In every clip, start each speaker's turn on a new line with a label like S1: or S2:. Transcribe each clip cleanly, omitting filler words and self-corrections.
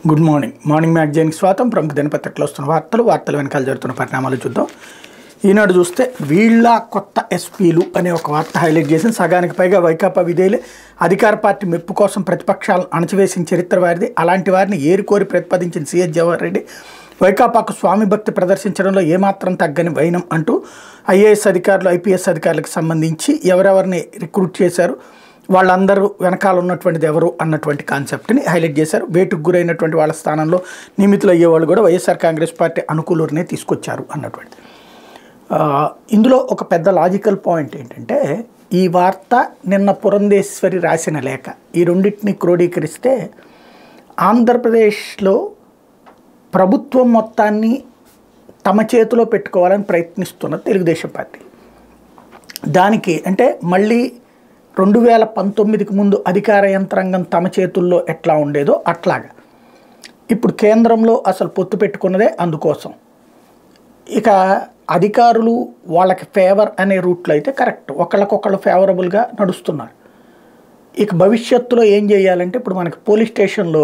S1: Good morning. Morning మ్యాగజైన్కి స్వాగతం. ప్రముఖ దినపత్రికలో వస్తున్న వార్తలు వెనకాల జరుగుతున్న పరిణామాలు చూద్దాం. ఈనాడు చూస్తే వీళ్ళ కొత్త ఎస్పీలు అనే ఒక వార్త హైలైట్ చేసింది. సగానికి పైగా వైకాపా విధేయులే. అధికార పార్టీ మెప్పు కోసం ప్రతిపక్షాలను అణచివేసిన చరిత్ర వారిది. అలాంటి వారిని ఏరుకోరి ప్రతిపాదించిన సీఎస్ జవహర్ రెడ్డి వైకాపాకు స్వామి భక్తి ప్రదర్శించడంలో ఏమాత్రం తగ్గని వైనం అంటూ ఐఏఎస్ అధికారులు, ఐపీఎస్ అధికారులకు సంబంధించి ఎవరెవరిని రిక్రూట్ చేశారు, వాళ్ళందరూ వెనకాల ఉన్నటువంటిది ఎవరు అన్నటువంటి కాన్సెప్ట్ని హైలైట్ చేశారు. వేటుకు గురైనటువంటి వాళ్ళ స్థానంలో నియమితులు అయ్యేవాళ్ళు కూడా వైఎస్ఆర్ కాంగ్రెస్ పార్టీ అనుకూలునే తీసుకొచ్చారు అన్నటువంటిది. ఇందులో ఒక పెద్ద లాజికల్ పాయింట్ ఏంటంటే, ఈ వార్త నిన్న పురంధేశ్వరి రాసిన లేఖ, ఈ రెండింటిని క్రోడీకరిస్తే ఆంధ్రప్రదేశ్లో ప్రభుత్వం మొత్తాన్ని తమ చేతిలో పెట్టుకోవాలని ప్రయత్నిస్తున్న తెలుగుదేశం పార్టీ. దానికి అంటే మళ్ళీ 2019కి ముందు అధికార యంత్రాంగం తమ చేతుల్లో ఎట్లా ఉండేదో అట్లాగా ఇప్పుడు కేంద్రంలో అసలు పొత్తు పెట్టుకున్నదే అందుకోసం. ఇక అధికారులు వాళ్ళకి ఫేవర్ అనే రూట్లో అయితే కరెక్ట్, ఒకళ్ళకొకళ్ళు ఫేవరబుల్గా నడుస్తున్నారు. ఇక భవిష్యత్తులో ఏం చేయాలంటే, ఇప్పుడు మనకి పోలీస్ స్టేషన్లో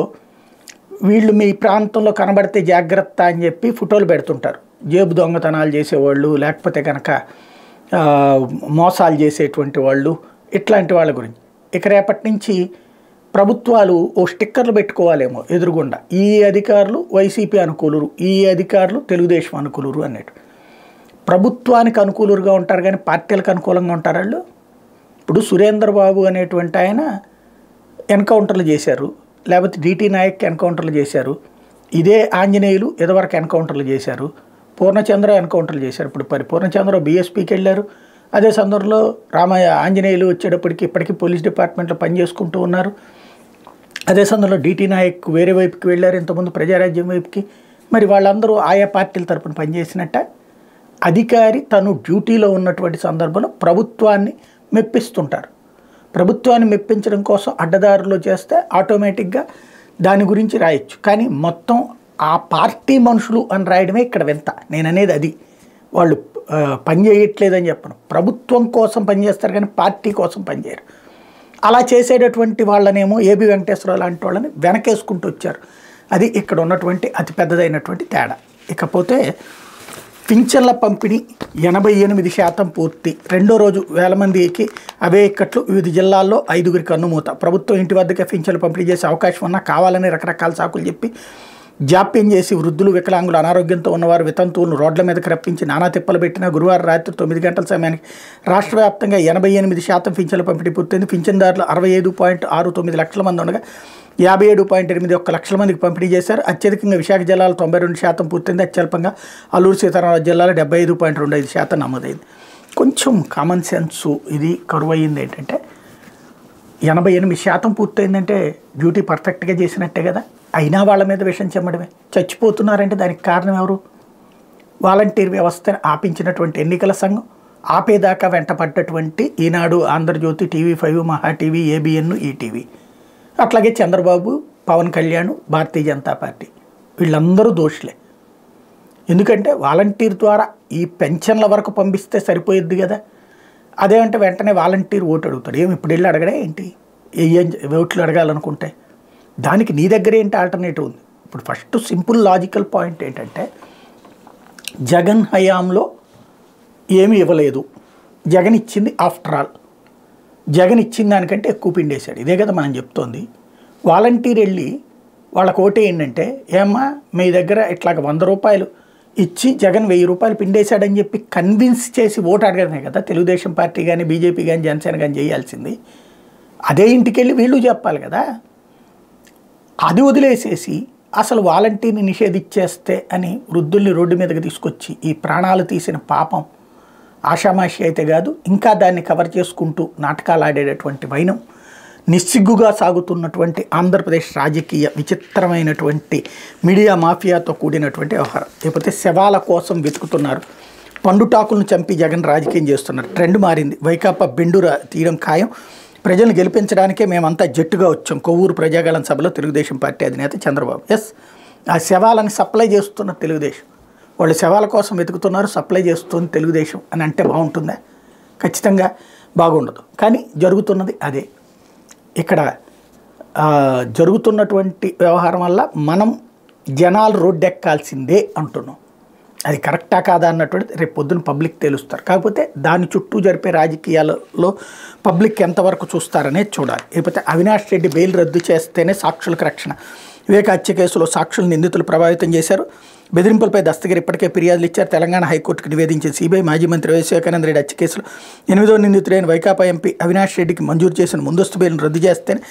S1: వీళ్ళు మీ ప్రాంతంలో కనబడితే జాగ్రత్త అని చెప్పి ఫోటోలు పెడుతుంటారు. జేబు దొంగతనాలు చేసేవాళ్ళు, లేకపోతే కనుక మోసాలు చేసేటువంటి వాళ్ళు, ఇట్లాంటి వాళ్ళ గురించి. ఇక రేపటి నుంచి ప్రభుత్వాలు ఓ స్టిక్కర్లు పెట్టుకోవాలేమో ఎదురుగుండా, ఈ అధికారులు వైసీపీ అనుకూలురు, ఈ అధికారులు తెలుగుదేశం అనుకూలురు అన్నట్టు. ప్రభుత్వానికి అనుకూలుగా ఉంటారు కానీ పార్టీలకు అనుకూలంగా ఉంటారు వాళ్ళు. ఇప్పుడు సురేంద్ర బాబు అనేటువంటి ఆయన ఎన్కౌంటర్లు చేశారు, లేకపోతే డిటి నాయక్ ఎన్కౌంటర్లు చేశారు, ఇదే ఆంజనేయులు ఇదివరకు ఎన్కౌంటర్లు చేశారు, పూర్ణచంద్ర ఎన్కౌంటర్లు చేశారు. ఇప్పుడు పూర్ణచంద్ర బీఎస్పీకి వెళ్ళారు. అదే సందర్భంలో ఆంజనేయులు వచ్చేటప్పటికి ఇప్పటికీ పోలీస్ డిపార్ట్మెంట్లో పనిచేసుకుంటూ ఉన్నారు. అదే సందర్భంలో డిటి నాయక్ వేరే వైపుకి వెళ్ళారు, ఇంతకుముందు ప్రజారాజ్యం వైపుకి. మరి వాళ్ళందరూ ఆయా పార్టీల తరపున పనిచేసినట్ట. అధికారి తను డ్యూటీలో ఉన్నటువంటి సందర్భంలో ప్రభుత్వాన్ని మెప్పిస్తుంటారు. ప్రభుత్వాన్ని మెప్పించడం కోసం అడ్డదారులు చేస్తే ఆటోమేటిక్గా దాని గురించి రాయొచ్చు. కానీ మొత్తం ఆ పార్టీ మనుషులు అని రాయడమే ఇక్కడ వింత. నేను అనేది అది. వాళ్ళు పని చేయట్లేదని చెప్పను, ప్రభుత్వం కోసం పనిచేస్తారు కానీ పార్టీ కోసం పనిచేయరు. అలా చేసేటటువంటి వాళ్ళనేమో ఏబి వెంకటేశ్వరరావు లాంటి వాళ్ళని వెనకేసుకుంటూ వచ్చారు. అది ఇక్కడ ఉన్నటువంటి అతిపెద్దదైనటువంటి తేడా. ఇకపోతే పింఛన్ల పంపిణీ 88% పూర్తి. రెండో రోజు వేల మందికి అవే ఇక్కట్లు. వివిధ జిల్లాల్లో 5గురికి కన్నుమూత. ప్రభుత్వం ఇంటి వద్దకే పింఛన్లు పంపిణీ చేసే అవకాశం ఉన్నా కావాలని రకరకాల సాకులు చెప్పి జాప్యం చేసి వృద్ధులు, వికలాంగులు, అనారోగ్యంతో ఉన్నవారు, వితంతువులను రోడ్ల మీదకి రప్పించి నానా తిప్పలు పెట్టిన గురువారం రాత్రి 9 గంటల సమయానికి రాష్ట్ర వ్యాప్తంగా 88% పింఛన్ల పంపిణీ పూర్తయింది. పింఛన్దారులు 65.69 లక్షల మంది ఉండగా 57.81 లక్షల మందికి పంపిణీ చేశారు. అత్యధికంగా విశాఖ జిల్లాలో 92% పూర్తయింది. అత్యల్పంగా అల్లూరు సీతారామరాజు జిల్లాలో 75.25% నమోదైంది. కొంచెం కామన్ సెన్సు ఇది కరువయింది. ఏంటంటే 88% పూర్తయిందంటే డ్యూటీ పర్ఫెక్ట్గా చేసినట్టే కదా. అయినా వాళ్ళ మీద విషం చెమ్మడమే. చచ్చిపోతున్నారంటే దానికి కారణం ఎవరు? వాలంటీర్ వ్యవస్థను ఆపించినటువంటి ఎన్నికల సంఘం, ఆపేదాకా వెంటపడ్డటువంటి ఈనాడు, ఆంధ్రజ్యోతి, టీవీ5, మహా టీవీ, ఏబిఎన్, ఈటీవీ, అట్లాగే చంద్రబాబు, పవన్ కళ్యాణ్, భారతీయ జనతా పార్టీ, వీళ్ళందరూ దోషులే. ఎందుకంటే వాలంటీర్ ద్వారా ఈ పెన్షన్ల వరకు పంపిస్తే సరిపోయిద్ది కదా. అదేమంటే వెంటనే వాలంటీర్ ఓటు అడుగుతాడు. ఏమి ఇప్పుడు వెళ్ళి అడగడే ఏంటి? ఓట్లు అడగాలనుకుంటే దానికి నీ దగ్గర ఏంటి ఆల్టర్నేటివ్ ఉంది? ఇప్పుడు ఫస్ట్ సింపుల్ లాజికల్ పాయింట్ ఏంటంటే, జగన్ హయాంలో ఏమీ ఇవ్వలేదు, జగన్ ఇచ్చింది ఆఫ్టర్ ఆల్, జగన్ ఇచ్చిన దానికంటే ఎక్కువ పిండేశాడు. ఇదే కదా మనం చెప్తోంది. వాలంటీర్ వెళ్ళి వాళ్ళకి ఓటే ఏంటంటే, ఏమ్మా మీ దగ్గర ఇట్లాగ 100 రూపాయలు ఇచ్చి జగన్ 1000 రూపాయలు పిండేశాడని చెప్పి కన్విన్స్ చేసి ఓటు అడగడమే కదా తెలుగుదేశం పార్టీ కానీ, బీజేపీ కానీ, జనసేన కానీ చేయాల్సింది. అదే ఇంటికి వెళ్ళి వీళ్ళు చెప్పాలి కదా. అది వదిలేసేసి అసలు వాలంటీర్ని నిషేధించేస్తే అని వృద్ధుల్ని రోడ్డు మీదకి తీసుకొచ్చి ఈ ప్రాణాలు తీసిన పాపం ఆషామాషి అయితే కాదు. ఇంకా దాన్ని కవర్ చేసుకుంటూ నాటకాలు ఆడేటటువంటి వైనం నిస్సిగ్గుగా సాగుతున్నటువంటి ఆంధ్రప్రదేశ్ రాజకీయ విచిత్రమైనటువంటి మీడియా మాఫియాతో కూడినటువంటి వ్యవహారం. లేకపోతే శవాల కోసం వెతుకుతున్నారు. పండుటాకులను చంపి జగన్ రాజకీయం చేస్తున్నారు. ట్రెండ్ మారింది. వైకాపా బెండు తీయడం ఖాయం. ప్రజలను గెలిపించడానికే మేమంతా జట్టుగా వచ్చాం. కొవ్వూరు ప్రజాగళం సభలో తెలుగుదేశం పార్టీ అధినేత చంద్రబాబు. ఆ శవాలను సప్లై చేస్తున్న తెలుగుదేశం. వాళ్ళు శవాల కోసం వెతుకుతున్నారు, సప్లై చేస్తుంది తెలుగుదేశం అని అంటే బాగుంటుందా? ఖచ్చితంగా బాగుండదు. కానీ జరుగుతున్నది అదే. ఇక్కడ జరుగుతున్నటువంటి వ్యవహారం వల్ల మనం జనాలు రోడ్డెక్కాల్సిందే అంటున్నాం. అది కరెక్టా కాదా అన్నటువంటిది రేపు పొద్దున పబ్లిక్ తెలుస్తారు. కాకపోతే దాని చుట్టూ జరిపే రాజకీయాలలో పబ్లిక్ ఎంతవరకు చూస్తారనేది చూడాలి. లేకపోతే అవినాష్ రెడ్డి బెయిల్ రద్దు చేస్తేనే సాక్షులకు రక్షణ. వివేక హత్య కేసులో సాక్షులు నిందితులు ప్రభావితం చేశారు. బెదిరింపులపై దస్తగిరి ఇప్పటికే ఫిర్యాదులు ఇచ్చారు. తెలంగాణ హైకోర్టుకు నివేదించిన సిబిఐ మాజీ మంత్రి వైఎస్ వివేకానంద రెడ్డి హత్య కేసులో 8వ నిందితుడైన వైకాపా ఎంపీ అవినాష్ రెడ్డికి మంజూరు చేసిన ముందస్తు బెయిల్ను రద్దు చేస్తేనే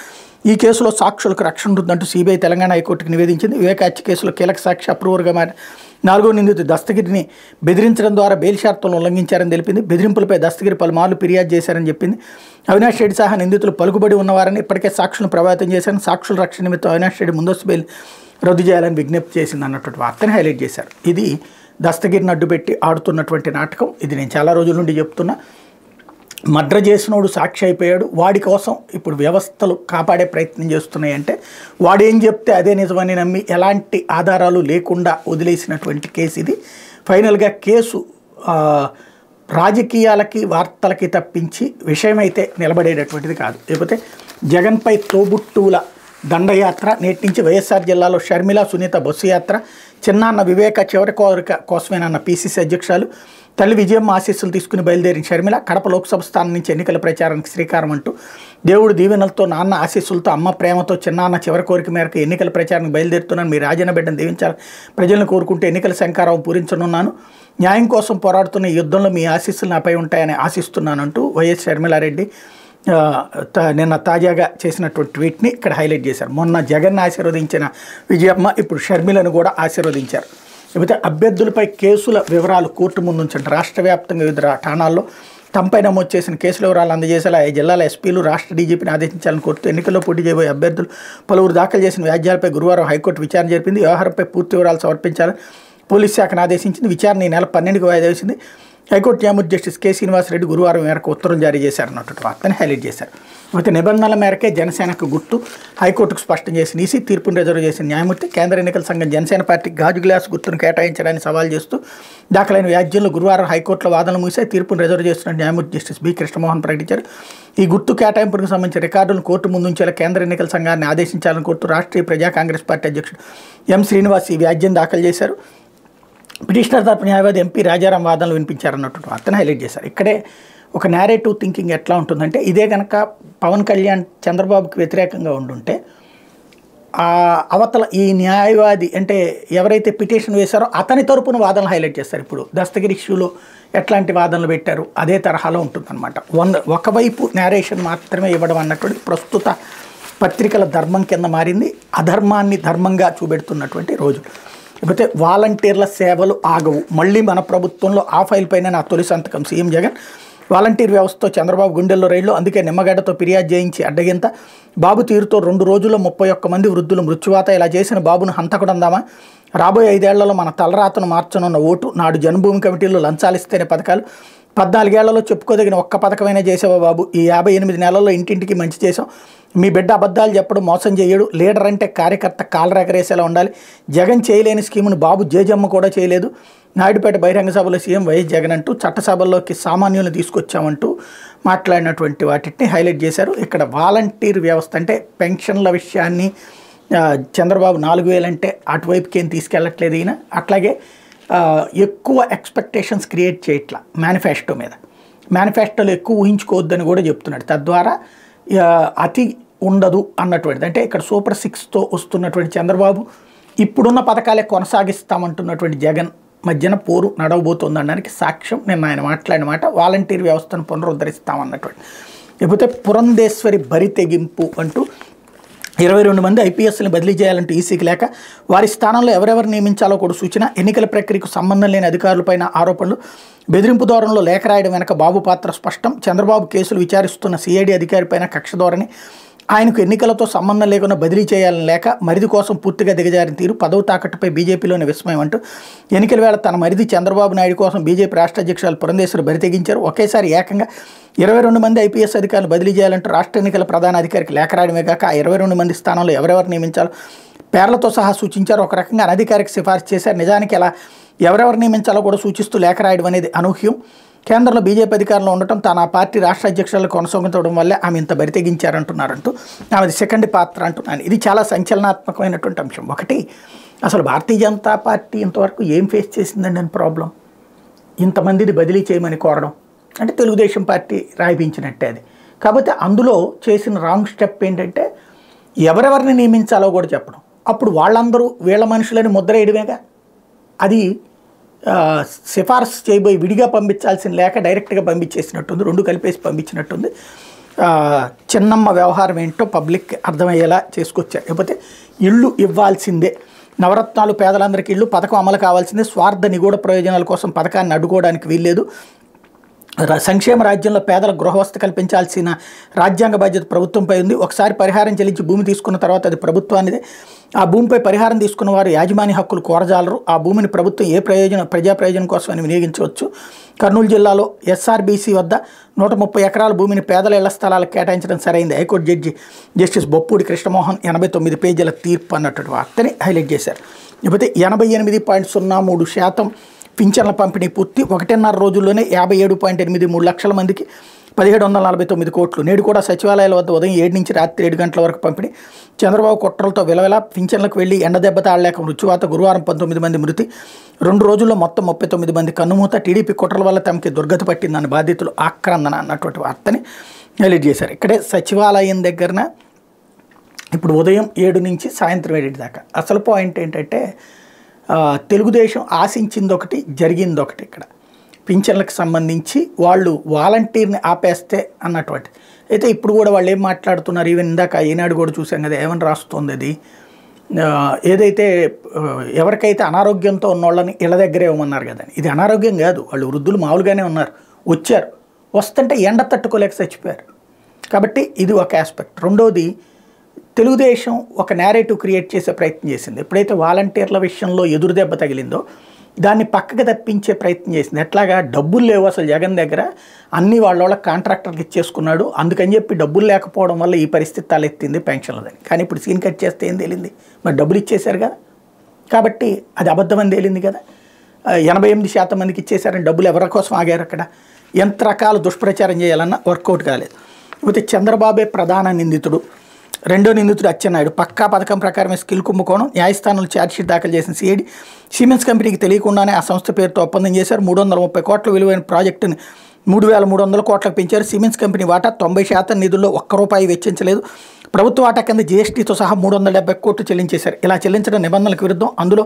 S1: ఈ కేసులో సాక్షులకు రక్షణ ఉంటుందంటూ సిబిఐ తెలంగాణ హైకోర్టుకు నివేదించింది. వివేక హత్య కేసులో కీలక సాక్షి అప్రూవర్గా మారిన 4వ నిందితుడు దస్తగిరిని బెదిరించడం ద్వారా బెయిల్ షరతులను ఉల్లంఘించారని తెలిపింది. బెదిరింపులపై దస్తగిరి పలుమార్లు ఫిర్యాదు చేశారని చెప్పింది. అవినాష్ రెడ్డి సహా నిందితులు పలుకుబడి ఉన్నవారని, ఇప్పటికే సాక్షులను ప్రభావితం చేశారని, సాక్షుల రక్షణ నిమిత్తం అవినాష్ రెడ్డి ముందస్తు బెయిల్ రద్దు చేయాలని విజ్ఞప్తి చేసింది అన్నటువంటి వార్తని హైలైట్ చేశారు. ఇది దస్తగిరిని అడ్డుపెట్టి ఆడుతున్నటువంటి నాటకం. ఇది నేను చాలా రోజుల నుండి చెప్తున్నా. మర్డర్ చేసినోడు సాక్షి అయిపోయాడు. వాడి కోసం ఇప్పుడు వ్యవస్థలు కాపాడే ప్రయత్నం చేస్తున్నాయంటే వాడు ఏం చెప్తే అదే నిజమని నమ్మి ఎలాంటి ఆధారాలు లేకుండా వదిలేసినటువంటి కేసు ఇది. ఫైనల్గా కేసు రాజకీయాలకి వార్తలకి తప్పించి విషయం అయితే నిలబడేటటువంటిది కాదు. లేకపోతే జగన్పై తోబుట్టువుల దండయాత్ర, నేటి నుంచి వైఎస్ఆర్ జిల్లాలో షర్మిల సునీత బస్సు యాత్ర, చిన్నాన్న వివేక చివరి కోరిక కోసమేనన్న పీసీసీ అధ్యక్షులు, తల్లి విజయమ్మ ఆశీస్సులు తీసుకుని బయలుదేరిన షర్మిల, కడప లోక్సభ స్థానం నుంచి ఎన్నికల ప్రచారానికి శ్రీకారం అంటూ దేవుడు దీవెనలతో నాన్న ఆశీస్సులతో అమ్మ ప్రేమతో చిన్నాన్న చివరి కోరిక మేరకు ఎన్నికల ప్రచారానికి బయలుదేరుతున్నాను. మీ రాజన్న బిడ్డను దీవించాలని ప్రజలను కోరుకుంటూ ఎన్నికల శంఖారావం పూరించనున్నాను. న్యాయం కోసం పోరాడుతున్న ఈ యుద్ధంలో మీ ఆశీస్సులు నాపై ఉంటాయని ఆశిస్తున్నానంటూ వైఎస్ షర్మిలారెడ్డి నిన్న తాజాగా చేసినటువంటి ట్వీట్ని ఇక్కడ హైలైట్ చేశారు. మొన్న జగన్ ఆశీర్వదించిన విజయమ్మ ఇప్పుడు షర్మిలను కూడా ఆశీర్వదించారు. లేకపోతే అభ్యర్థులపై కేసుల వివరాలు కోర్టు ముందు ఉంచండి. రాష్ట్ర వ్యాప్తంగా వివిధ ఠాణాల్లో తమపై నమోదు చేసిన కేసుల వివరాలు అందజేసేలా జిల్లాల ఎస్పీలు రాష్ట్ర డీజీపీని ఆదేశించాలని కోరుతూ ఎన్నికల్లో పోటీ చేయబోయే అభ్యర్థులు పలువురు దాఖలు చేసిన వ్యాజ్యాలపై గురువారం హైకోర్టు విచారణ జరిపింది. వ్యవహారంపై పూర్తి వివరాలు సమర్పించాలని పోలీస్ శాఖను ఆదేశించింది. విచారణ ఈ నెల 12కి వాయిదా వేసింది. హైకోర్టు న్యాయమూర్తి జస్టిస్ కె శ్రీనివాసరెడ్డి గురువారం మేరకు ఉత్తర్వులు జారీ చేశారన్నటువంటి వార్తని హైలైట్ చేశారు. అయితే నిబంధనల మేరకే జనసేనకు గుర్తు హైకోర్టుకు స్పష్టం చేసిన ఈసీ తీర్పును రిజర్వ్ చేసిన న్యాయమూర్తి కేంద్ర ఎన్నికల సంఘం జనసేన పార్టీకి గాజు గ్లాస్ గుర్తును కేటాయించడాన్ని సవాల్ చేస్తూ దాఖలైన వ్యాజ్యంలో గురువారం హైకోర్టులో వాదనలు ముగిశాయి. తీర్పును రిజర్వ్ చేస్తున్న న్యాయమూర్తి జస్టిస్ బి కృష్ణమోహన్ ప్రకటించారు. ఈ గుర్తు కేటాయింపుకు సంబంధించిన రికార్డులను కోర్టు ముందుంచేలా కేంద్ర ఎన్నికల సంఘాన్ని ఆదేశించాలని కోరుతూ రాష్ట్రీయ ప్రజా కాంగ్రెస్ పార్టీ అధ్యక్షుడు ఎం శ్రీనివాస్ ఈ వ్యాజ్యం దాఖలు చేశారు. పిటిషనర్ తరపు న్యాయవాది ఎంపీ రాజారాం వాదనలు వినిపించారన్నటువంటి వార్తను హైలైట్ చేశారు. ఇక్కడే ఒక నేరేటివ్ థింకింగ్ ఎట్లా ఉంటుందంటే, ఇదే కనుక పవన్ కళ్యాణ్ చంద్రబాబుకి వ్యతిరేకంగా ఉండుంటే అవతల ఈ న్యాయవాది అంటే ఎవరైతే పిటిషన్ వేశారో అతని తరపున వాదనలు హైలైట్ చేస్తారు. ఇప్పుడు దస్తగిరి ఇష్యూలో ఎట్లాంటి వాదనలు పెట్టారు అదే తరహాలో ఉంటుందన్నమాట. ఒకవైపు నేరేషన్ మాత్రమే ఇవ్వడం అన్నటువంటి ప్రస్తుత పత్రికల ధర్మం కింద మారింది. అధర్మాన్ని ధర్మంగా చూపెడుతున్నటువంటి రోజు. లేకపోతే వాలంటీర్ల సేవలు ఆగవు. మళ్ళీ మన ప్రభుత్వంలో ఆ ఫైల్ పైన నా తొలి సంతకం. సీఎం జగన్ వాలంటీర్ వ్యవస్థతో చంద్రబాబు గుండెల్లో రైళ్లు, అందుకే నిమ్మగడ్డతో ఫిర్యాదు చేయించి అడ్డగింత. బాబు తీరుతో 2 రోజుల్లో 31 మంది వృద్ధులు మృత్యువాత. ఇలా చేసిన బాబును హంతకుడందామా? రాబోయే 5 ఏళ్లలో మన తలరాతను మార్చనున్న ఓటు. నాడు జన్మభూమి కమిటీల్లో లంచాలిస్తేనే పథకాలు. 14 ఏళ్లలో చెప్పుకోదగిన ఒక్క పథకమైనా చేసావా బాబు? ఈ 58 నెలల్లో ఇంటింటికి మంచి చేసాం. మీ బిడ్డ అబద్ధాలు చెప్పడం, మోసం చేయడు. లీడర్ అంటే కార్యకర్త కాలరెగరేసేలా ఉండాలి. జగన్ చేయలేని స్కీమును బాబు జేజమ్మ కూడా చేయలేదు. నాయుడుపేట బహిరంగ సభలో సీఎం వైఎస్ జగన్ అంటూ చట్టసభల్లోకి సామాన్యులను తీసుకొచ్చామంటూ మాట్లాడినటువంటి వాటిని హైలైట్ చేశారు. ఇక్కడ వాలంటీర్ వ్యవస్థ అంటే పెన్షన్ల విషయాన్ని చంద్రబాబు 4,000 అంటే అటువైపుకి ఏం తీసుకెళ్ళట్లేదు ఈయన. అట్లాగే ఎక్కువ ఎక్స్పెక్టేషన్స్ క్రియేట్ చేయట్లా మేనిఫెస్టో మీద. మేనిఫెస్టోలో ఎక్కువ ఊహించుకోవద్దని కూడా చెప్తున్నాడు. తద్వారా అతి ఉండదు అన్నటువంటిది. అంటే ఇక్కడ సూపర్ 6తో వస్తున్నటువంటి చంద్రబాబు ఇప్పుడున్న పథకాలే కొనసాగిస్తామంటున్నటువంటి జగన్ మధ్యన పోరు నడవబోతోందనడానికి సాక్ష్యం నిన్న ఆయన మాట్లాడిన మాట. వాలంటీర్ వ్యవస్థను పునరుద్ధరిస్తామన్నటువంటి. లేకపోతే పురంధేశ్వరి బరి తెగింపు అంటూ 22 మంది ఐపీఎస్ని బదిలీ చేయాలంటూ ఈసీకి లేక, వారి స్థానంలో ఎవరెవరు నియమించాలో కూడా సూచన. ఎన్నికల ప్రక్రియకు సంబంధం లేని అధికారులపైన ఆరోపణలు. బెదిరింపు ధోరణిలో లేఖ రాయడం వెనక బాబు పాత్ర స్పష్టం. చంద్రబాబు కేసులు విచారిస్తున్న సిఐడి అధికారిపైన కక్ష ధోరణి. ఆయనకు ఎన్నికలతో సంబంధం లేకుండా బదిలీ చేయాలని లేక, మరిది కోసం పూర్తిగా దిగజారిన తీరు. పదవి తాకట్టుపై బీజేపీలోని విస్మయం అంటూ ఎన్నికల వేళ తన మరిది చంద్రబాబు నాయుడు కోసం బీజేపీ రాష్ట్ర అధ్యక్షులు పురంధేశ్వరి బరి తెగించారు. ఒకేసారి ఏకంగా 22 మంది ఐపీఎస్ అధికారులు బదిలీ చేయాలంటూ రాష్ట్ర ఎన్నికల ప్రధాన అధికారికి లేఖ రాయడమే కాక ఆ 22 మంది స్థానంలో ఎవరెవరు నియమించాలో పేర్లతో సహా సూచించారు. ఒక రకంగా అనధికారికి సిఫార్సు చేశారు. నిజానికి ఎలా ఎవరెవరు నియమించాలో కూడా సూచిస్తూ లేఖ రాయడం అనేది అనూహ్యం. కేంద్రంలో బీజేపీ అధికారంలో ఉండటం తాను ఆ పార్టీ రాష్ట్ర అధ్యక్షురాలు కొనసాగుతుండడం వల్లే ఆమె ఇంత బరితెగించారంటున్నారంటూ ఆమెది సెకండ్ పాత్ర అంటున్నాను. ఇది చాలా సంచలనాత్మకమైనటువంటి అంశం. ఒకటి, అసలు భారతీయ జనతా పార్టీ ఇంతవరకు ఏం ఫేస్ చేసిందండి అని ప్రాబ్లం. ఇంతమందిని బదిలీ చేయమని కోరడం అంటే తెలుగుదేశం పార్టీ రాయిపించినట్టే అది. కాకపోతే అందులో చేసిన రాంగ్ స్టెప్ ఏంటంటే ఎవరెవరిని నియమించాలో కూడా చెప్పడం. అప్పుడు వాళ్ళందరూ వీళ్ళ మనుషులని ముద్ర వేయడమేగా. అది సిఫార్సు చేయబోయి విడిగా పంపించాల్సిన లేక డైరెక్ట్గా పంపించేసినట్టుంది, రెండు కలిపేసి పంపించినట్టుంది. చిన్నమ్మ వ్యవహారం ఏంటో పబ్లిక్ అర్థమయ్యేలా చేసుకొచ్చారు. లేకపోతే ఇళ్ళు ఇవ్వాల్సిందే, నవరత్నాలు పేదలందరికీ ఇళ్ళు పథకం అమలు కావాల్సిందే, స్వార్థ నిగూఢ ప్రయోజనాల కోసం పథకాన్ని అడ్డుకోవడానికి వీల్లేదు, సంక్షేమ రాజ్యంలో పేదలకు గృహవసతి కల్పించాల్సిన రాజ్యాంగ బాధ్యత ప్రభుత్వంపై ఉంది, ఒకసారి పరిహారం చెల్లించి భూమి తీసుకున్న తర్వాత అది ప్రభుత్వానిదే, ఆ భూమిపై పరిహారం తీసుకున్న వారు యాజమాన్య హక్కులు కోరజాలరు, ఆ భూమిని ప్రభుత్వం ఏ ప్రజా ప్రయోజనం కోసమని వినియోగించవచ్చు. కర్నూలు జిల్లాలో ఎస్ఆర్బీసీ వద్ద 130 ఎకరాల భూమిని పేదల ఇళ్ల స్థలాలకు కేటాయించడం సరైంది, high court judge justice Boppudi Krishnamohan 89 పేజీల తీర్పు అన్నటువంటి వార్తని హైలైట్ చేశారు. లేకపోతే 88.03% పింఛన్ల పంపిణీ పూర్తి, 1.5 రోజుల్లోనే 57.83 లక్షల మందికి 1749 కోట్లు. నేడు కూడా సచివాలయాల వద్ద ఉదయం 7 నుంచి రాత్రి 7 గంటల వరకు పంపిణీ. చంద్రబాబు కుట్రలతో విలవెల పింఛన్లకు వెళ్లి ఎండదెబ్బ తాళలేక మృత్యువాత, గురువారం 19 మంది మృతి, 2 రోజుల్లో మొత్తం 39 మంది కన్నుమూత, టీడీపీ కుట్రల వల్ల తమకి దుర్గతి పట్టిందని బాధితులు ఆక్రందన అన్నటువంటి వార్తని హైలైట్ చేశారు. ఇక్కడే సచివాలయం దగ్గరన ఇప్పుడు ఉదయం 7 నుంచి సాయంత్రం 7 దాకా. అసలు పాయింట్ ఏంటంటే తెలుగుదేశం ఆశించింది ఒకటి, జరిగింది ఒకటి. ఇక్కడ పింఛన్లకు సంబంధించి వాళ్ళు వాలంటీర్ని ఆపేస్తే అన్నటువంటి అయితే ఇప్పుడు కూడా వాళ్ళు ఏం మాట్లాడుతున్నారు, ఈవెన్ ఇందాక ఈనాడు కూడా చూసాం కదా ఏమని రాస్తుంది అది, ఏదైతే ఎవరికైతే అనారోగ్యంతో ఉన్నోళ్ళని ఇళ్ళ దగ్గరే ఇవ్వమన్నారు కదా, ఇది అనారోగ్యం కాదు, వాళ్ళు వృద్ధులు మామూలుగానే ఉన్నారు, వచ్చారు, వస్తుంటే ఎండ తట్టుకోలేక చచ్చిపోయారు. కాబట్టి ఇది ఒక ఆస్పెక్ట్. రెండోది, తెలుగుదేశం ఒక నేరేటివ్ క్రియేట్ చేసే ప్రయత్నం చేసింది. ఎప్పుడైతే వాలంటీర్ల విషయంలో ఎదురు దెబ్బ తగిలిందో దాన్ని పక్కకు తప్పించే ప్రయత్నం చేసింది. ఎట్లాగా డబ్బులు లేవు అసలు జగన్ దగ్గర, అన్నీ వాళ్ళ కాంట్రాక్టర్కి ఇచ్చేసుకున్నాడు, అందుకని చెప్పి డబ్బులు లేకపోవడం వల్ల ఈ పరిస్థితి తలెత్తింది పెన్షన్లదని. కానీ ఇప్పుడు సీన్ కట్ చేస్తే ఏం తేలింది, మరి డబ్బులు ఇచ్చేశారు కదా, కాబట్టి అది అబద్ధమని తేలింది కదా. 88% మందికి ఇచ్చేశారని డబ్బులు ఎవరి కోసం ఆగారు అక్కడ. ఎంత రకాల దుష్ప్రచారం చేయాలన్నా వర్కౌట్ కాలేదు. లేకపోతే చంద్రబాబే ప్రధాన నిందితుడు, రెండో నిందితుడు అచ్చెన్నాయుడు, పక్కా పథకం ప్రకారమే స్కిల్ కుంభకోణం, న్యాయస్థానంలో ఛార్జ్షీట్ దాఖలు చేసిన సిఐడి, సిమెంట్స్ కంపెనీకి తెలియకుండానే ఆ సంస్థ పేరుతో ఒప్పందం చేశారు, 330 కోట్ల విలువైన ప్రాజెక్టుని 3300 కోట్లకు పెంచారు, సిమెంట్స్ కంపెనీ వాటా 90% నిధుల్లో ₹1 వెచ్చించలేదు, ప్రభుత్వ వాటా కింద జీఎస్టీతో సహా 370 కోట్లు చెల్లించేశారు. ఇలా చెల్లించడం నిబంధనలకు విరుద్ధం, అందులో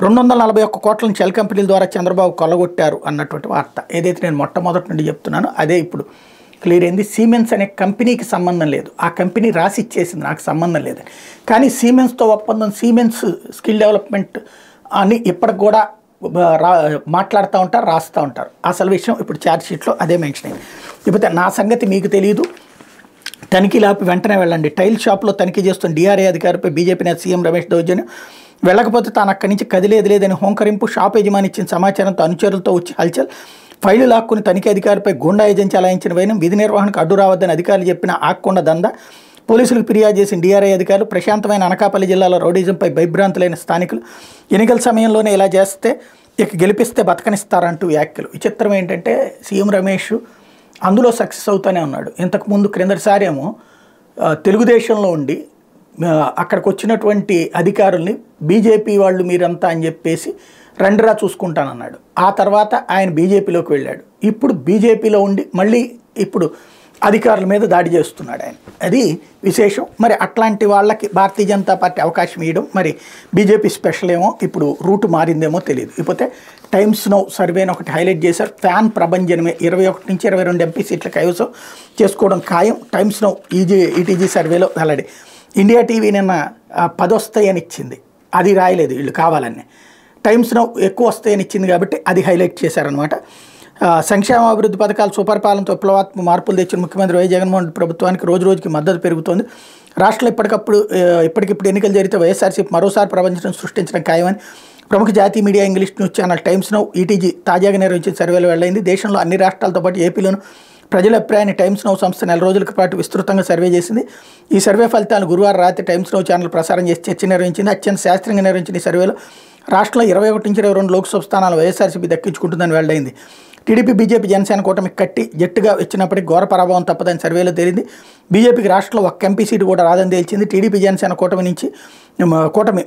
S1: 241 కోట్లను షెల్ కంపెనీల ద్వారా చంద్రబాబు కొల్లగొట్టారు అన్నటువంటి వార్త. ఏదైతే నేను మొట్టమొదటి నుండి చెప్తున్నానో అదే ఇప్పుడు క్లియర్ అయింది. సిమెంట్స్ అనే కంపెనీకి సంబంధం లేదు, ఆ కంపెనీ రాసి ఇచ్చేసింది, నాకు సంబంధం లేదు. కానీ సిమెంట్స్తో ఒప్పందం, సిమెంట్స్ స్కిల్ డెవలప్మెంట్ అని ఇప్పటికి కూడా మాట్లాడుతూ ఉంటారు, రాస్తూ ఉంటారు. అసలు విషయం ఇప్పుడు ఛార్జ్షీట్లో అదే మెన్షన్ అయింది. లేకపోతే నా సంగతి మీకు తెలియదు, తనిఖీలు ఆపి వెంటనే వెళ్ళండి, టైల్ షాప్లో తనిఖీ చేస్తున్న డిఆర్ఏ అధికారిపై బీజేపీ నేత సీఎం రమేష్ దౌర్జన్యం, వెళ్ళకపోతే తాను అక్కడి నుంచి కదిలేదు లేదని హోంకరింపు, షాప్ యజమాని ఇచ్చిన సమాచారంతో అనుచరులతో వచ్చి హల్చల్, ఫైళ్లు లాక్కుని తనిఖీ అధికారిపై గూండా ఏజెన్సీ చలాయించిన వైనం, విధి నిర్వహణకు అడ్డు రావద్దని అధికారులు చెప్పిన ఆక్కొండ దందా, పోలీసులకు ఫిర్యాదు చేసిన డిఆర్ఐ అధికారులు, ప్రశాంతమైన అనకాపల్లి జిల్లాలో రౌడీజంపై భయభ్రాంతులైన స్థానికులు, ఎన్నికల సమయంలోనే ఇలా చేస్తే ఇక గెలిపిస్తే బతకనిస్తారంటూ వ్యాఖ్యలు. విచిత్రం ఏంటంటే సీఎం రమేష్ అందులో సక్సెస్ అవుతూనే ఉన్నాడు. ఇంతకుముందు క్రిందటిసారి ఏమో తెలుగుదేశంలో ఉండి అక్కడికి వచ్చినటువంటి అధికారుల్ని బీజేపీ వాళ్ళు మీరంతా అని చెప్పేసి రండిరా చూసుకుంటానన్నాడు. ఆ తర్వాత ఆయన బీజేపీలోకి వెళ్ళాడు. ఇప్పుడు బీజేపీలో ఉండి మళ్ళీ ఇప్పుడు అధికారుల మీద దాడి చేస్తున్నాడు ఆయన. అది విశేషం. మరి అట్లాంటి వాళ్ళకి భారతీయ జనతా పార్టీ అవకాశం ఇవ్వడం, మరి బీజేపీ స్పెషల్ ఏమో ఇప్పుడు రూటు మారిందేమో తెలియదు. ఇకపోతే టైమ్స్ నౌ సర్వేని ఒకటి హైలైట్ చేశారు. ఫ్యాన్ ప్రభంజనమే 21 నుంచి 22 ఎంపీ సీట్ల కైవసం చేసుకోవడం ఖాయం. టైమ్స్ నౌ ఈటీజీ సర్వేలో వెల్లడి. ఇండియా టీవీ నిన్న 10 వస్తాయని ఇచ్చింది, అది రాయలేదు వీళ్ళు కావాలని. టైమ్స్ నౌ ఎక్కువ వస్తాయని ఇచ్చింది కాబట్టి అది హైలైట్ చేశారనమాట. సంక్షేమ అభివృద్ధి పథకాలు సుపరిపాలనతో విప్లవాత్మక మార్పులు తెచ్చిన ముఖ్యమంత్రి వైఎస్ జగన్మోహన్ ప్రభుత్వానికి రోజు రోజుకి మద్దతు పెరుగుతోంది. రాష్ట్రంలో ఇప్పటికిప్పుడు ఎన్నికలు జరిగితే వైఎస్ఆర్సీపీ మరోసారి ప్రపంచం సృష్టించడం ఖాయమని ప్రముఖ జాతీయ media English news channel times now ETG తాజాగా నిర్వహించిన సర్వేలో వెల్లడైంది. దేశంలో అన్ని రాష్ట్రాలతో పాటు ఏపీలోను ప్రజల అభిప్రాయాన్ని టైమ్స్ నౌ సంస్థ 4 రోజుల పాటు విస్తృతంగా సర్వే చేసింది. ఈ సర్వే ఫలితాలు గురువారం రాత్రి టైమ్స్ నౌ ఛానల్ ప్రసారం చేసి చర్చ నిర్వహించింది. అత్యంత శాస్త్రీయంగా నిర్వహించిన ఈ సర్వేలో రాష్ట్రంలో 21 నుంచి 22 లోక్సభ స్థానాలు వైఎస్ఆర్సీపీ దక్కించుకుంటుందని వెల్లడైంది. టీడీపీ బీజేపీ జనసేన కూటమి కట్టి జట్టుగా వచ్చినప్పటికీ ఘోర పరాభవం తప్పదని సర్వేలో తేలింది. బీజేపీకి రాష్ట్రంలో ఒక్క ఎంపీ సీటు కూడా రాదని తేల్చింది. టీడీపీ జనసేన కూటమి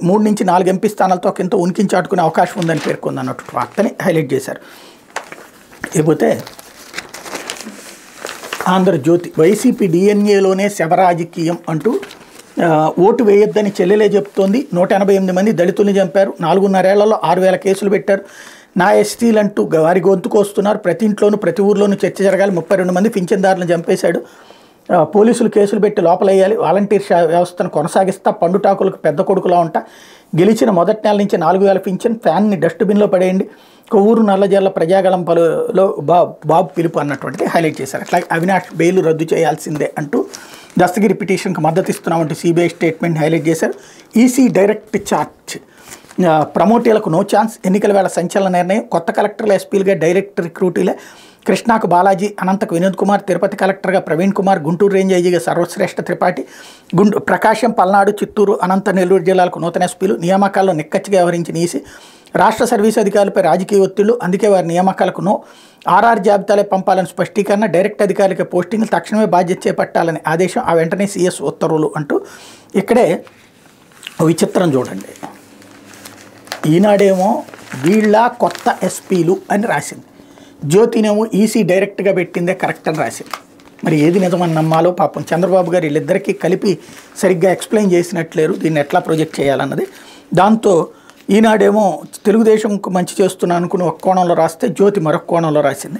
S1: 3 నుంచి 4 ఎంపీ స్థానాలతో కింద ఉనికిని చాటుకునే అవకాశం ఉందని పేర్కొంది అన్నట్టు వార్తని హైలైట్ చేశారు. ఇకపోతే ఆంధ్రజ్యోతి వైసీపీ డిఎన్ఏలోనే శవరాజకీయం అంటూ ఓటు వేయొద్దని చెల్లెలే చెప్తోంది. 188 మంది దళితుల్ని చంపారు. 4.5 ఏళ్లలో 6,000 కేసులు పెట్టారు. నా ఎస్టీలంటూ వారి గొంతుకొస్తున్నారు. ప్రతి ఇంట్లోనూ ప్రతి ఊర్లోనూ చర్చ జరగాలి. 32 మంది పింఛన్దారులను చంపేశాడు. పోలీసులు కేసులు పెట్టి లోపలేయాలి. వాలంటీర్ వ్యవస్థను కొనసాగిస్తా. పండుటాకులకు పెద్ద కొడుకులా ఉంటా. గెలిచిన మొదటి నెల నుంచి 4,000 పింఛన్. ఫ్యాన్ని డస్ట్బిన్లో పడేయండి. కొవ్వూరు నల్లజర్ల ప్రజాగళం పలులో బాబు పిలుపు అన్నటువంటిది హైలైట్ చేశారు. అట్లాగే అవినాష్ బెయిల్ రద్దు చేయాల్సిందే అంటూ దస్తగిరి పిటిషన్కు మద్దతు ఇస్తున్నామంటూ సిబిఐ స్టేట్మెంట్ హైలైట్ చేశారు. ఈసీ డైరెక్ట్ చార్జ్ ప్రమోటీలకు నో ఛాన్స్. ఎన్నికల వేళ సంచలన నిర్ణయం. కొత్త కలెక్టర్లు ఎస్పీలుగా డైరెక్ట్ రిక్రూటీలే. కృష్ణాకు బాలాజీ, అనంతకు వినోద్ కుమార్, తిరుపతి కలెక్టర్గా ప్రవీణ్ కుమార్, గుంటూరు రేంజ్ ఐజీగా సర్వశ్రేష్ఠ త్రిపాఠి, ప్రకాశం, పల్నాడు, చిత్తూరు, అనంత, నెల్లూరు జిల్లాలకు నూతన ఎస్పీలు. నియామకాల్లో నిక్కచ్చిగా వ్యవహరించిన ఈసీ. రాష్ట్ర సర్వీసు అధికారులపై రాజకీయ ఒత్తిళ్లు, అందుకే వారి నియామకాలకు నో. ఆర్ఆర్ జాబితాలే పంపాలని స్పష్టీకరణ. డైరెక్ట్ అధికారులకి పోస్టింగ్లు తక్షణమే బాధ్యత చేపట్టాలని ఆదేశం. ఆ వెంటనే సీఎస్ ఉత్తర్వులు అంటూ ఇక్కడే విచిత్రం చూడండి. ఈనాడేమో వీళ్ళ కొత్త ఎస్పీలు అని రాసింది. జ్యోతినేమో ఈసీ డైరెక్ట్గా పెట్టిందే కరెక్ట్ అని రాసింది. మరి ఏది నిజమని నమ్మాలో పాపం చంద్రబాబు గారు వీళ్ళిద్దరికీ కలిపి సరిగ్గా ఎక్స్ప్లెయిన్ చేసినట్లేరు దీన్ని ఎట్లా ప్రొజెక్ట్ చేయాలన్నది. దాంతో ఈనాడేమో తెలుగుదేశంకు మంచి చేస్తున్నా అనుకుని ఒక కోణంలో రాస్తే జ్యోతి మరొక కోణంలో రాసింది.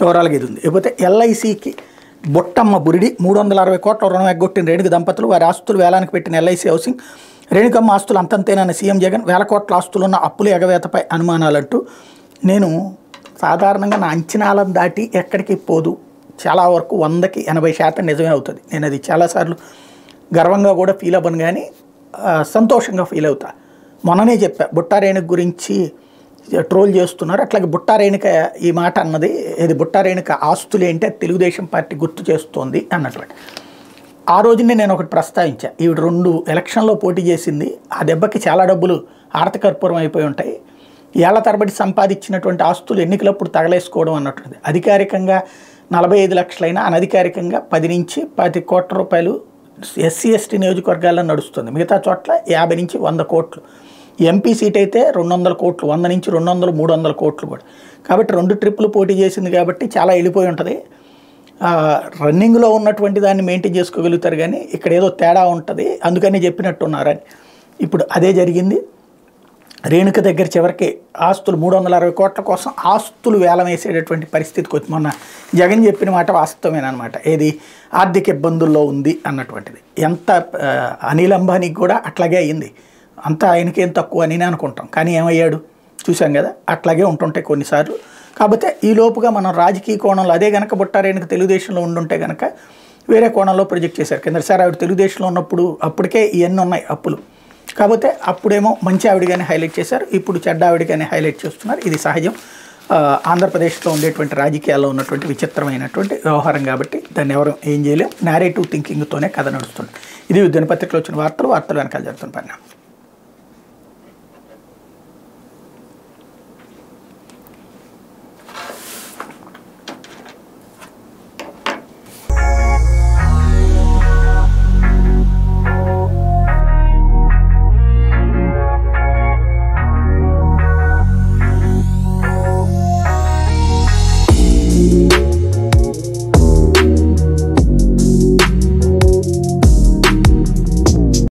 S1: ఓవరాల్గా ఇది ఉంది. ఇకపోతే ఎల్ఐసికి బొట్టమ్మ బురిడి. 360 కోట్ల రుణం ఎగ్గొట్టిన రేణుక దంపతులు. వారి ఆస్తులు వేలానికి పెట్టిన ఎల్ఐసి హౌసింగ్. రేణుకమ్మ ఆస్తులు అంతంతేనన్న సీఎం జగన్. 1000 కోట్ల ఆస్తులున్న అప్పుల ఎగవేతపై అనుమానాలంటూ నేను సాధారణంగా నా అంచనాలను దాటి ఎక్కడికి పోదు. చాలా వరకు 100కి 80% నిజమే అవుతుంది. నేను అది చాలాసార్లు గర్వంగా కూడా ఫీల్ అవ్వను, కానీ సంతోషంగా ఫీల్ అవుతా. మొన్ననే చెప్పా బుట్టా రేణుక గురించి ట్రోల్ చేస్తున్నారు. అట్లాగే బుట్టా రేణుక ఈ మాట అన్నది, ఇది బుట్టా రేణుక ఆస్తులు ఏంటి అది తెలుగుదేశం పార్టీ గుర్తు చేస్తోంది అన్నటువంటి. ఆ రోజునే నేను ఒకటి ప్రస్తావించా. ఈవిడ 2 ఎలక్షన్లో పోటీ చేసింది. ఆ దెబ్బకి చాలా డబ్బులు ఆర్తకర్పూరం అయిపోయి ఉంటాయి. ఏళ్ల తరబడి సంపాదించినటువంటి ఆస్తులు ఎన్నికలప్పుడు తగలేసుకోవడం అన్నటువంటిది. అధికారికంగా 45 లక్షలైనా అనధికారికంగా 10 నుంచి 10 కోట్ల రూపాయలు ఎస్సీ ఎస్టీ నియోజకవర్గాల్లో నడుస్తుంది. మిగతా చోట్ల 50 నుంచి 100 కోట్లు. ఎంపీ సీట్ అయితే 200 కోట్లు, 100 నుంచి 200, 300 కోట్లు కూడా. కాబట్టి 2 ట్రిప్పులు పోటీ చేసింది కాబట్టి చాలా వెళ్ళిపోయి ఉంటుంది. రన్నింగ్లో ఉన్నటువంటి దాన్ని మెయింటైన్ చేసుకోగలుగుతారు, కానీ ఇక్కడ ఏదో తేడా ఉంటుంది, అందుకని చెప్పినట్టున్నారని. ఇప్పుడు అదే జరిగింది. రేణుక దగ్గర చివరికి ఆస్తులు 360 కోట్ల కోసం ఆస్తులు వేలం వేసేటటువంటి పరిస్థితికి వచ్చి మొన్న జగన్ చెప్పిన మాట వాస్తవమేనమాట. ఏది ఆర్థిక ఇబ్బందుల్లో ఉంది అన్నటువంటిది. ఎంత అనిల్ అంబానీకి కూడా అట్లాగే అయింది. అంతా ఆయనకేం తక్కువ అని అనుకుంటాం, కానీ ఏమయ్యాడు చూసాం కదా. అట్లాగే ఉంటుంటాయి కొన్నిసార్లు. కాకపోతే ఈ లోపుగా మనం రాజకీయ కోణంలో అదే కనుక బుట్టా రేణుక తెలుగుదేశంలో ఉండుంటే కనుక వేరే కోణంలో ప్రొజెక్ట్ చేశారు. కిందసారి ఆవిడ తెలుగుదేశంలో ఉన్నప్పుడు అప్పటికే ఇవన్నీ ఉన్నాయి అప్పులు. కాకపోతే అప్పుడేమో మంచి ఆవిడగానే హైలైట్ చేశారు, ఇప్పుడు చెడ్డ ఆవిడగానే హైలైట్ చేస్తున్నారు. ఇది సహజం. ఆంధ్రప్రదేశ్లో ఉండేటువంటి రాజకీయాల్లో ఉన్నటువంటి విచిత్రమైనటువంటి వ్యవహారం కాబట్టి దాన్ని ఎవరు ఏం చేయలేం. నేరేటివ్ థింకింగ్తోనే కథ నడుస్తుంది. ఇది దినపత్రికలో వచ్చిన వార్తలు వెనకాల జరుగుతున్న పరిణామం.